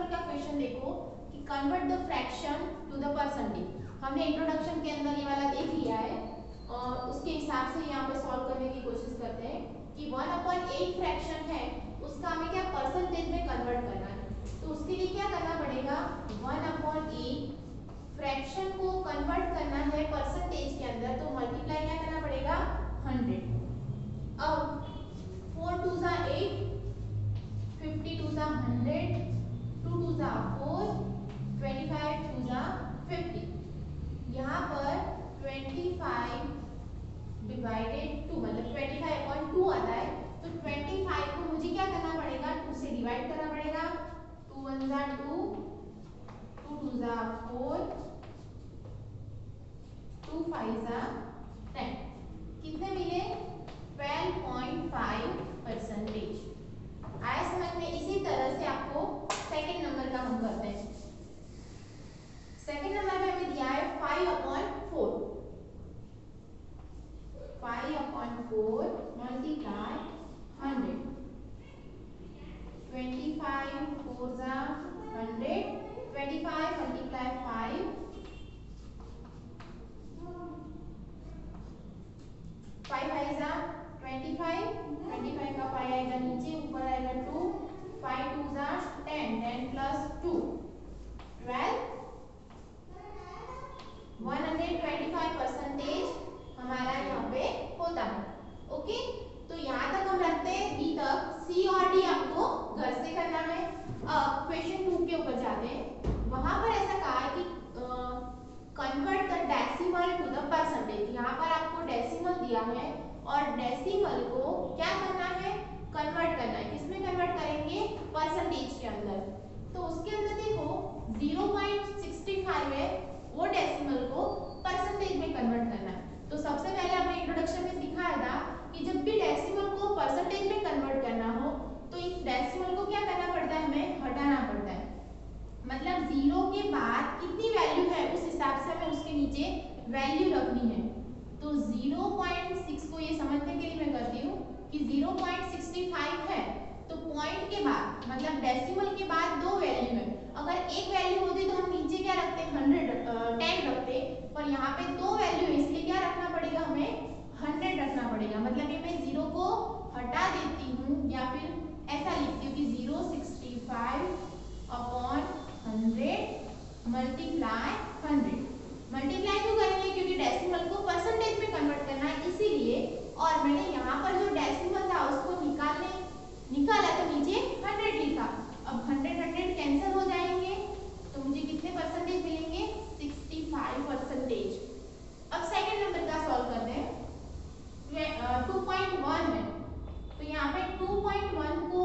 Number का question देखो कि convert the fraction to the percentage. हमने इंट्रोडक्शन के अंदर ये वाला देख लिया है और उसके हिसाब से यहाँ पे सॉल्व करने की कोशिश करते हैं कि 1/8 फ्रैक्शन है, उसका हमें क्या परसेंटेज में कन्वर्ट करना है। तो उसके लिए क्या करना पड़ेगा, 1/8 फ्रैक्शन को कन्वर्ट करना है परसेंटेज के अंदर, तो मल्टीप्लाई क्या करना पड़ेगा 100। अब 4 2 जा 8, 50 2 जा 100, 2 2 जा 4, 25 2 जा 50। यहाँ पर 25 डिवाइडेड 2 मतलब 25/2 आता है, तो 25 को मुझे क्या करना पड़ेगा, 2 से डिवाइड करना पड़ेगा। 2 1 जा 2, 2 2 जा 4, 2 5 जा 10। कितने मिले, 12.5%। आया समझ में। इसी तरह से आपको सेकंड नंबर का हम करते हैं। सेकंड नंबर में हमें दिया है 5/4, 5/4 मल्टीप्लाई 100, 25 4 जा 100, 25 मल्टीप्लाई 5, 5 5 जा 25, 25 का 5 आएगा नीचे, ऊपर आएगा 2, 5 2 जा 10, 10 प्लस 2 12, 125% हमारा यहाँ पे होता है। ओके, तो यहाँ तक हम रखते हैं, बी तक। सी और डी आपको घर से करना है। अब क्वेश्चन 2 के ऊपर जाते हैं। वहां पर ऐसा कहा है कि convert the decimal to the percentage. यहाँ पर आपको डेसिमल दिया है और डेसिमल को क्या करना है, कन्वर्ट करना है। किसमें कन्वर्ट करेंगे, परसेंटेज के अंदर। तो उसके अंदर देखो 0.65 है, वो डेसिमल को परसेंटेज में कन्वर्ट करना है। तो सबसे पहले हमने इंट्रोडक्शन में सिखाया था कि जब भी डेसिमल को परसेंटेज में कन्वर्ट करना हो तो इस डेसिमल को क्या करना पड़ता है, हमें हटाना पड़ता है। मतलब 0 के बाद कितनी वैल्यू है उस हिसाब से हमें उसके नीचे वैल्यू रखनी है। तो 0.6 को ये समझने के लिए मैं करती हूँ कि 0.65 है, तो पॉइंट के बाद मतलब डेसिमल के बाद दो वैल्यू है। अगर एक वैल्यू होती तो हम नीचे क्या रखते, 10 रखते, पर यहाँ पे दो वैल्यू है इसलिए क्या रखना पड़ेगा, हमें 100 रखना पड़ेगा। मतलब ये मैं 0 को हटा देती हूँ या फिर ऐसा लिखती हूँ कि 0.65/100 मल्टीप्लाई 100। मल्टीप्लाई क्यों करेंगे, क्योंकि डेसिमल को परसेंटेज में कन्वर्ट करना है इसीलिए। और मैंने यहाँ पर जो डेसिमल था उसको निकाला तो नीचे 100 लिखा। अब 100 कैंसिल हो जाएंगे तो मुझे कितने परसेंटेज मिलेंगे, 65%। अब सेकंड नंबर का सॉल्व करते हैं। 2.1 है, तो यहाँ पे 2.1 को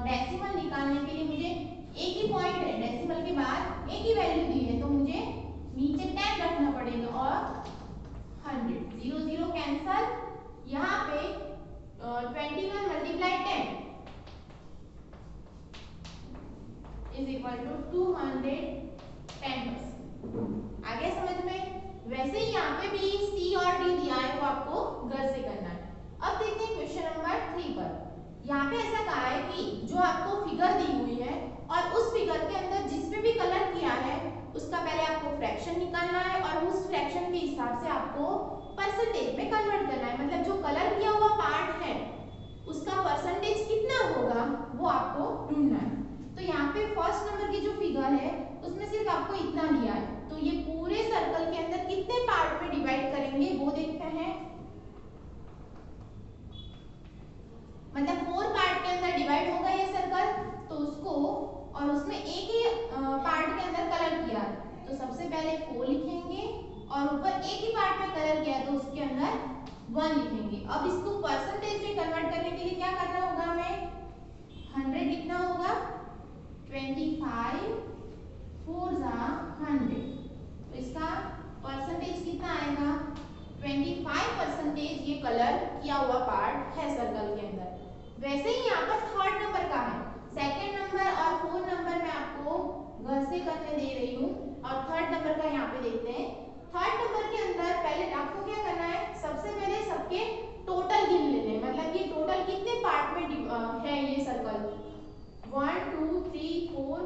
डेसिमल निकालने के लिए मुझे एक ही पॉइंट है, डेसिमल के बाद एक ही वैल्यू दी है, तो मुझे नीचे 10 रखना पड़ेगा और 100, 0 0 कैंसल। यहाँ पे 21 मल्टीप्लाई 10 इज इक्वल टू 210%। आगे समझ में। वैसे ही यहाँ पे भी सी और डी दिया है, वो आपको घर से करना है। अब देखते हैं क्वेश्चन नंबर 3 पर। यहाँ पे ऐसा कहा है कि जो आपको फिगर दी हुई है और उस फिगर के अंदर जिस पे भी कलर किया है उसका पहले आपको फ्रैक्शन निकालना है और उस फ्रैक्शन के हिसाब से आपको परसेंटेज में कन्वर्ट करना है। मतलब जो कलर किया हुआ पार्ट है उसका परसेंटेज कितना होगा वो आपको ढूंढना है। तो यहाँ पे फर्स्ट नंबर की जो फिगर है उसमें सिर्फ आपको इतना दिया है, तो ये पूरे सर्कल के अंदर कितने पार्ट में डिवाइड करेंगे वो देखते हैं। मतलब 4 पार्ट के अंदर डिवाइड होगा ये सर्कल, तो उसको और उसमें एक ही पार्ट के अंदर कलर किया, तो सबसे पहले 4 लिखेंगे और ऊपर एक ही पार्ट में कलर किया तो उसके अंदर 1 लिखेंगे। अब इसको परसेंटेज में कन्वर्ट करने के लिए क्या करना होगा, हमें 100 लिखना होगा। 25 4 जा 100, तो इसका परसेंटेज कितना आएगा, 25% ये कलर किया हुआ पार्ट है सर्कल के अंदर। वैसे ही यहाँ पर थर्ड नंबर का है। सेकंड नंबर और फोर्थ नंबर मैं आपको घर से करने दे रही हूँ और थर्ड नंबर का यहाँ पे देखते हैं। थर्ड नंबर के अंदर पहले आपको क्या करना है, सबसे पहले सबके टोटल गिन लेने हैं। मतलब ये टोटल कितने पार्ट में है ये circle, 1 2 3 4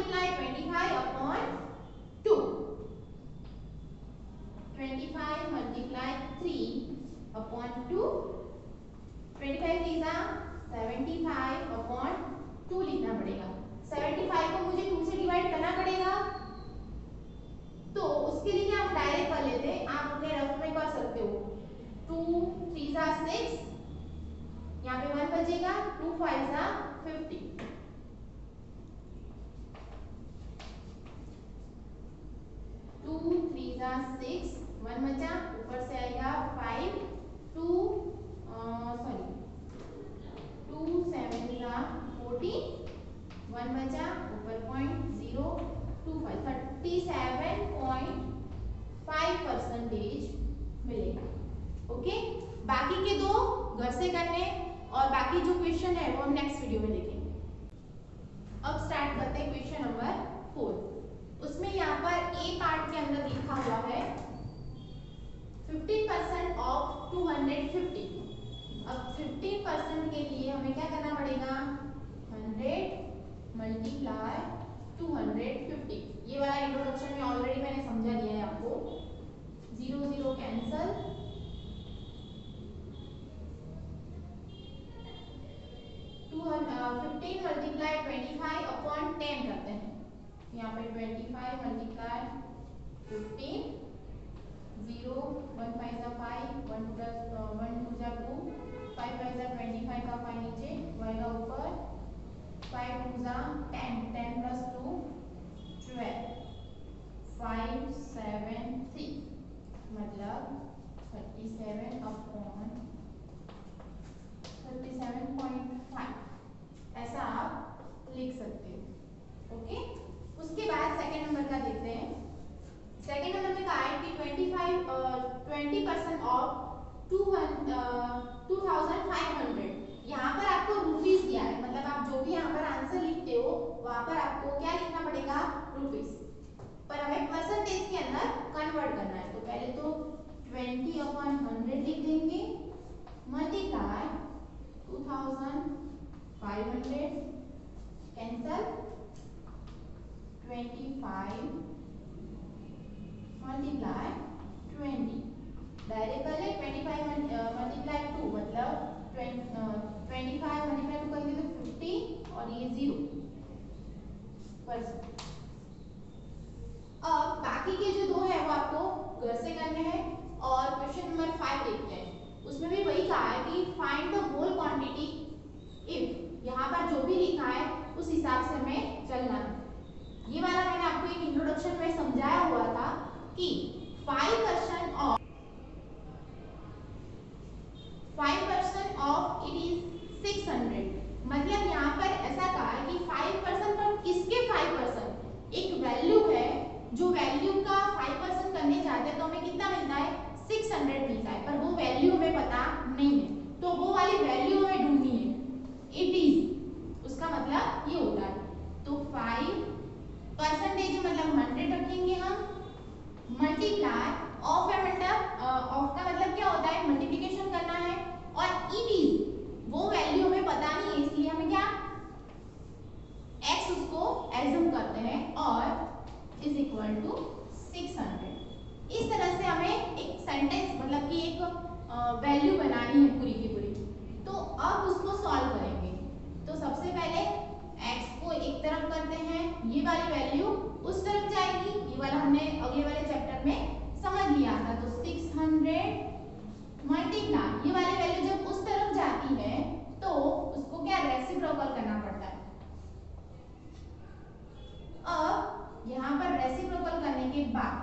multiply 25 upon 2, 25 multiply 3 upon 2, 25 3 जा 75 अपॉन 2 लिखना पड़ेगा। 75 को मुझे 2 से डिवाइड करना पड़ेगा, तो उसके लिए आप डायरेक्ट कर लेते हैं, आप अपने रफ में कर सकते हो। 2 3 जा 6, यहाँ पे 1 बचेगा, 2 5 जा 50, 2 3 जा 6, 1 बचा, ऊपर से आएगा 5, 2 7 जा 40, 1 बचा, ऊपर 0.025, 37.5% मिलेगा। ओके, बाकी के दो घर से करने और बाकी जो क्वेश्चन है वो हम नेक्स्ट वीडियो में देखेंगे। अब स्टार्ट करते हैं क्वेश्चन नंबर 4। उसमें यहाँ पर ए पार्ट के अंदर लिखा हुआ है 15% ऑफ 250। अब 15% के लिए हमें क्या करना पड़ेगा, 100 मल्टीप्लाई 250। ये वाला इंट्रोडक्शन में ऑलरेडी मैंने समझा दिया है आपको। 0 0 कैंसल, 15 मल्टीप्लाई 25 अपॉन 10 करते हैं। यहाँ पे 25 मल्टीप्लाई 15, 0 1 5 जा 5, 1 2 जा 2, 5 5 जा 25 का 5 नीचे, आएगा ऊपर, 5 2 जा 10, 10 प्लस 2 12, 5 7 3, मतलब 37 अपॉन 37.5, ऐसा आप लिख सकते हो। ओके, उसके बाद सेकंड नंबर का देखते हैं। सेकंड नंबर में कहा है कि 20% ऑफ 2500। यहाँ पर आपको रुपीस दिया है, मतलब आप जो भी यहाँ पर आंसर लिखते हो वहां पर आपको क्या लिखना पड़ेगा, रुपीस, पर हमें परसेंटेज के अंदर कन्वर्ट करना है। तो पहले तो 20/100 लिख देंगे, मल्टीप्लाई 2500, कैंसल, 25 मल्टीप्लाई 20, डायरेक्ट कर ले, 25 मल्टीप्लाई 2 मतलब 25 मल्टीप्लाई 2 करेंगे तो 50 और ये 0%। अब बाकी के जो दो है वो आपको घर से करने हैं। और क्वेश्चन नंबर 5 देखते हैं। उसमें भी वही कहा है कि find the whole quantity if, यहाँ पर जो भी लिखा है उस हिसाब से हमें चलना है। ये वाला मैंने आपको एक इंट्रोडक्शन में समझाया हुआ था कि 5% ऑफ इट इज 600, मतलब यहाँ पर ऐसा कहा है कि 5% पर किसके 5%, एक वैल्यू है, जो वैल्यू का 5% करने चाहते हैं तो हमें कितना मिलता है, 600 मिलता है, पर वो वैल्यू हमें पता नहीं है, तो वो वाली वैल्यू हमें ढूंढनी है। इट इज, उसका मतलब ये होता है, तो 5% मतलब 100 रखेंगे हम, मल्टीप्लाई ऑफ है, मतलब ऑफ का मतलब क्या होता है, मल्टीप्लिकेशन करना है, और इट इज वो वैल्यू हमें पता नहीं है, इसलिए हमें क्या x उसको एज्यूम करते हैं, और इज इक्वल टू 600। इस तरह से हमें एक सेंटेंस मतलब कि एक वैल्यू बनानी है पूरी की पूरी। तो अब उसको सॉल्व करेंगे। तो सबसे पहले x को एक तरफ करते हैं, ये वाली वैल्यू उस तरफ जाएगी, ये वाला हमने अगले वाले चैप्टर में समझ लिया था। तो 600 मल्टीप्लाई, ये वाली वैल्यू जब उस तरफ जाती है तो उसको क्या रेसिप्रोकल करना पड़ता है। अब यहाँ पर रेसिप्रोकल करने के बाद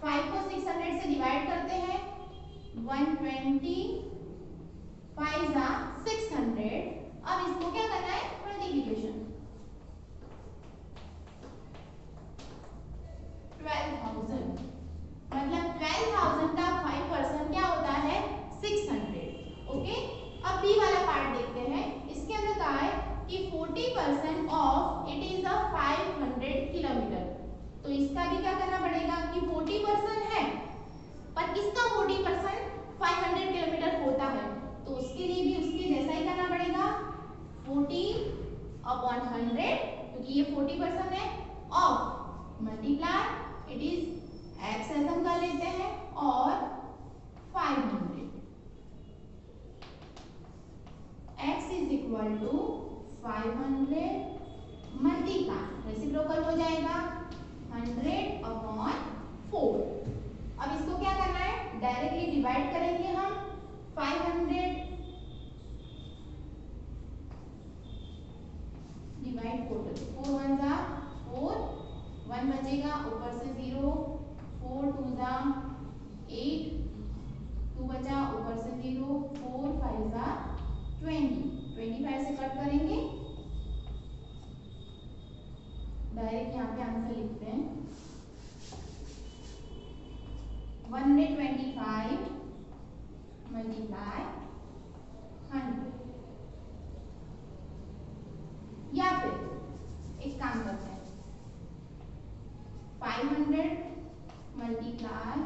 5 को 600 से डिवाइड करते हैं, 120 5 जा 600। अब इसको क्या करना है, मल्टीप्लिकेशन, 12,000, मतलब 12,000 का 5% क्या होता है, 600। ओके, अब बी वाला पार्ट देखते हैं। इसके अंदर कहा है कि 40% of it is a 500 kilometre. तो इसका भी क्या करना पड़ेगा कि 40% है, पर किसका 40% 500 किलोमीटर होता है, तो उसके लिए भी उसके जैसा ही करना पड़ेगा, 40/100 क्योंकि ये 40% है, of multiply it is x as हम कर लेते हैं और 500 x is equal to 500 multiply reciprocal हो जाएगा 100/4। अब इसको क्या करना है, डायरेक्टली डिवाइड करेंगे हम 500 डिवाइड 4 1 जा 4 1 बचेगा ऊपर से 0 4 2 जा 8 2 बचा ऊपर से 0 4 5 जा 20 25 से कट करेंगे, डायरेक्ट यहाँ पे आंसर लिखते हैं 125 मल्टीप्लाई 100। या फिर एक काम करते हैं 500 मल्टीप्लाई